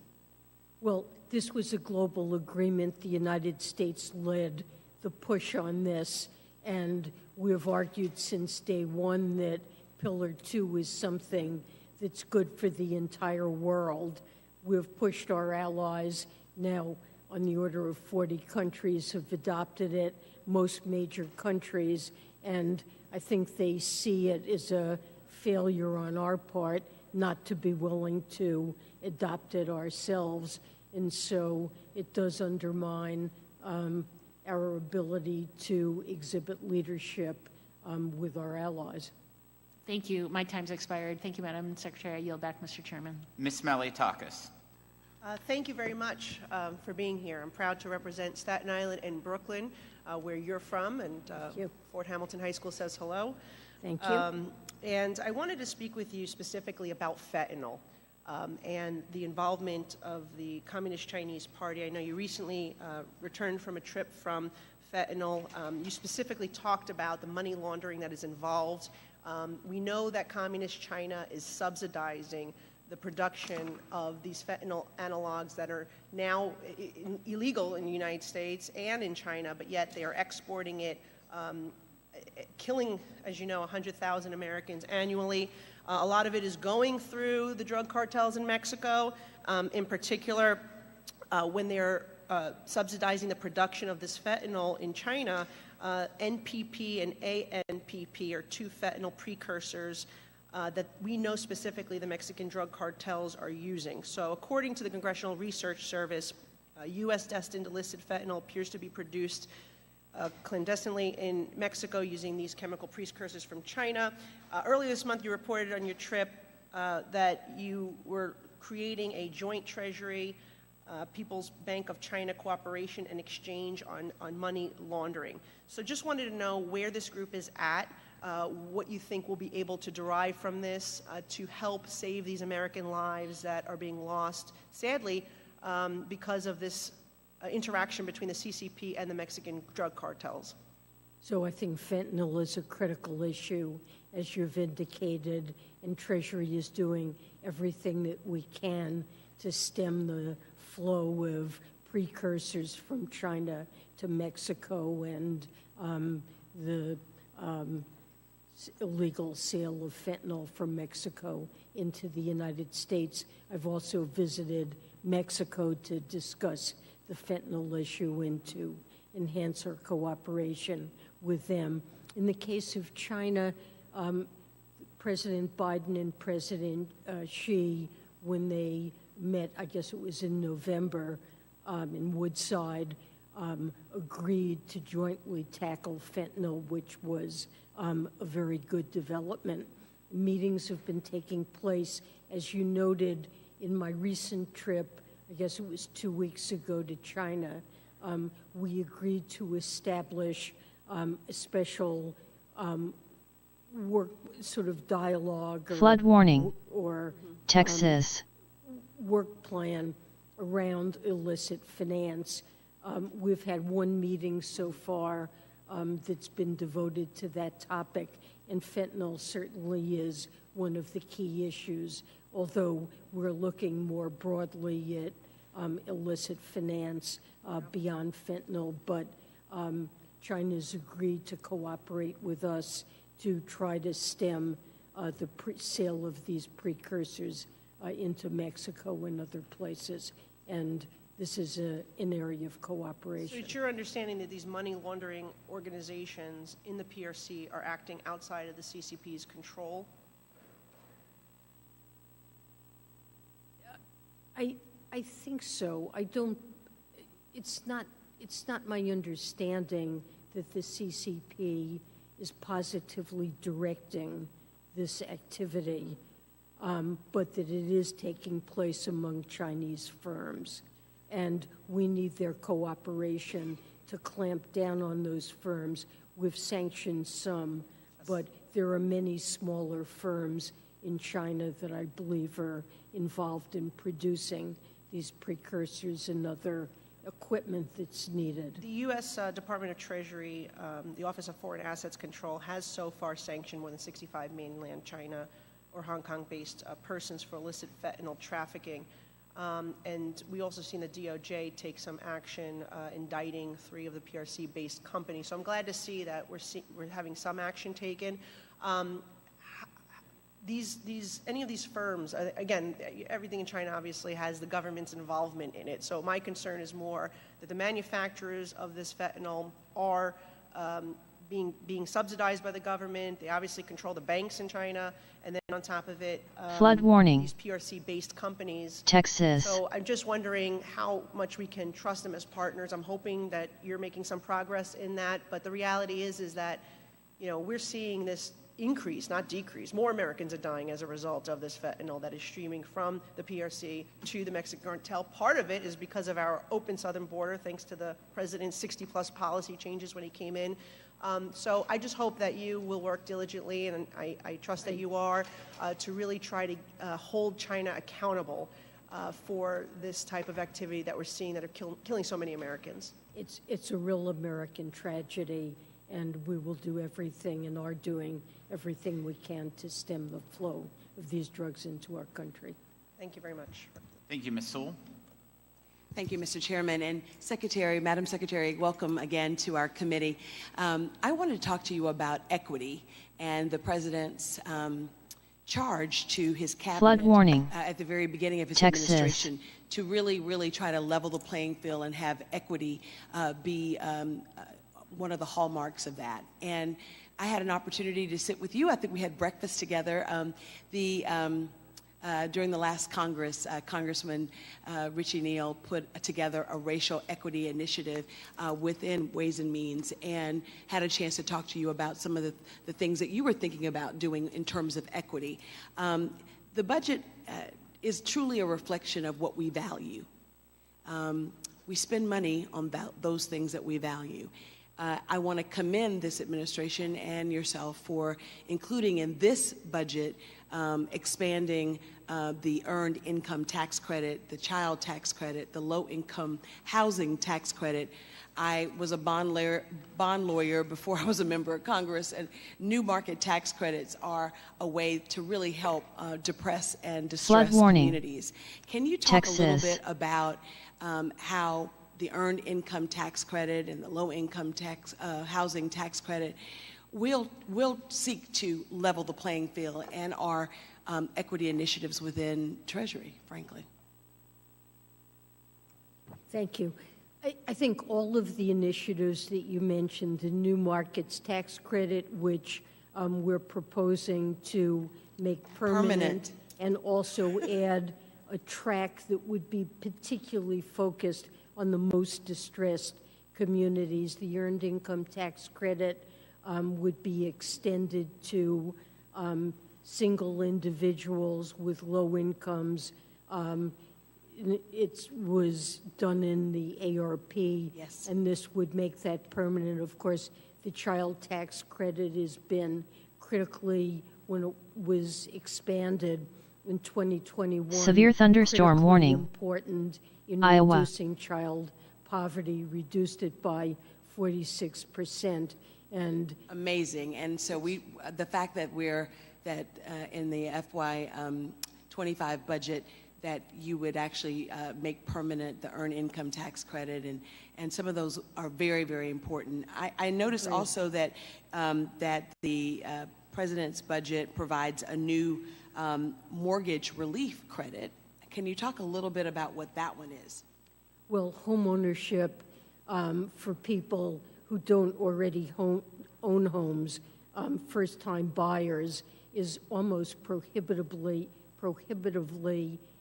Well, this was a global agreement. The United States led the push on this, and we've argued since day one that Pillar 2 is something that's good for the entire world. We've pushed our allies. Now, on the order of 40 countries have adopted it, most major countries, and I think they see it as a failure on our part not to be willing to adopt it ourselves. And so it does undermine our ability to exhibit leadership with our allies. Thank you. My time's expired. Thank you, Madam Secretary. I yield back, Mr. Chairman. Ms. Malliotakis. Thank you very much for being here. I'm proud to represent Staten Island and Brooklyn, where you're from, and Fort Hamilton High School says hello. Thank you. And I wanted to speak with you specifically about fentanyl and the involvement of the Communist Chinese Party. I know you recently returned from a trip from fentanyl. You specifically talked about the money laundering that is involved. We know that Communist China is subsidizing the production of these fentanyl analogs that are now illegal in the United States and in China, but yet they are exporting it, killing, as you know, 100,000 Americans annually. A lot of it is going through the drug cartels in Mexico, in particular when they're subsidizing the production of this fentanyl in China. NPP and ANPP are two fentanyl precursors that we know specifically the Mexican drug cartels are using. So according to the Congressional Research Service, U.S. destined illicit fentanyl appears to be produced clandestinely in Mexico using these chemical precursors from China. Earlier this month, you reported on your trip that you were creating a joint treasury, People's Bank of China cooperation and exchange on money laundering. So just wanted to know where this group is at, what you think will be able to derive from this to help save these American lives that are being lost, sadly, because of this interaction between the CCP and the Mexican drug cartels. So I think fentanyl is a critical issue, as you've indicated, and Treasury is doing everything that we can to stem the flow of precursors from China to Mexico and the illegal sale of fentanyl from Mexico into the United States. I've also visited Mexico to discuss the fentanyl issue and to enhance our cooperation with them. In the case of China, President Biden and President Xi, when they met, I guess it was in November, in Woodside, agreed to jointly tackle fentanyl, which was a very good development. Meetings have been taking place, as you noted, in my recent trip, I guess it was 2 weeks ago to China. We agreed to establish a special work, sort of dialogue, flood warning, or Texas, work plan around illicit finance. We've had one meeting so far that's been devoted to that topic, and fentanyl certainly is one of the key issues, although we're looking more broadly at illicit finance beyond fentanyl. But China's agreed to cooperate with us to try to stem the sale of these precursors into Mexico and other places. And this is an area of cooperation. So it's your understanding that these money laundering organizations in the PRC are acting outside of the CCP's control? I think so. I don't, it's not my understanding that the CCP is positively directing this activity, but that it is taking place among Chinese firms. And we need their cooperation to clamp down on those firms. We've sanctioned some, but there are many smaller firms in China that I believe are involved in producing these precursors and other equipment that's needed. The U.S. Department of Treasury, the Office of Foreign Assets Control, has so far sanctioned more than 65 mainland China or Hong Kong-based persons for illicit fentanyl trafficking. And we also seen the DOJ take some action indicting 3 of the PRC-based companies. So I'm glad to see that we're having some action taken. Any of these firms, again, everything in China obviously has the government's involvement in it. So my concern is more that the manufacturers of this fentanyl are being subsidized by the government. They obviously control the banks in China, and then on top of it, Flood warning. these PRC-based companies. Texas. So I'm just wondering how much we can trust them as partners. I'm hoping that you're making some progress in that, but the reality is that, you know, we're seeing this increase, not decrease. More Americans are dying as a result of this fentanyl that is streaming from the PRC to the Mexican cartel. Part of it is because of our open southern border, thanks to the president's 60-plus policy changes when he came in. So I just hope that you will work diligently, and I trust that you are, to really try to hold China accountable for this type of activity that we're seeing that are killing so many Americans. It's a real American tragedy, and we will do everything and are doing everything we can to stem the flow of these drugs into our country. Thank you very much. Thank you, Ms. Sewell. Thank you, Mr. Chairman. And Madam Secretary, welcome again to our committee. I wanted to talk to you about equity and the President's charge to his cabinet Flood warning. At the very beginning of his Texas. administration to really try to level the playing field and have equity be one of the hallmarks of that. And I had an opportunity to sit with you. I think we had breakfast together. During the last Congress, Congressman Richie Neal put together a racial equity initiative within Ways and Means, and had a chance to talk to you about some of the things that you were thinking about doing in terms of equity. The budget is truly a reflection of what we value. We spend money on those things that we value. I want to commend this administration and yourself for including in this budget expanding the earned income tax credit, the child tax credit, the low-income housing tax credit. I was a bond lawyer before I was a member of Congress, and new market tax credits are a way to really help depress and distress communities. Can you talk a little bit about how the earned income tax credit and the low-income tax housing tax credit will seek to level the playing field and our equity initiatives within Treasury, frankly? Thank you. I think all of the initiatives that you mentioned, the new markets tax credit, which we're proposing to make permanent, and also add a track that would be particularly focused on the most distressed communities. The earned income tax credit would be extended to single individuals with low incomes. It was done in the ARP, yes, and this would make that permanent. Of course, the child tax credit has been critically, when it was expanded in 2021, Severe thunderstorm warning. Important in Iowa. reducing child poverty, reduced it by 46%. And amazing. And so the fact that in the FY25 budget, that you would actually make permanent the earned income tax credit, and some of those are very, very important. I noticed also that the President's budget provides a new mortgage relief credit. Can you talk a little bit about what that one is? Well, home ownership for people who don't already own homes, first-time buyers, is almost prohibitively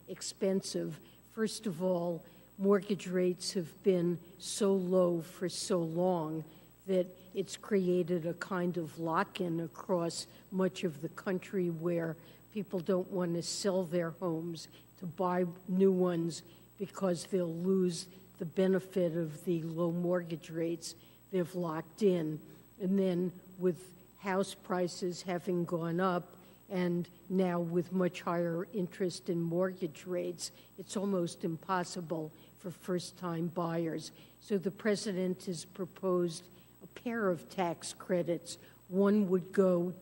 expensive. First of all, mortgage rates have been so low for so long that it's created a kind of lock-in across much of the country where people don't want to sell their homes to buy new ones because they'll lose the benefit of the low mortgage rates they've locked in. And then with house prices having gone up, and now with much higher interest in mortgage rates, it's almost impossible for first-time buyers. So the President has proposed a pair of tax credits. One would go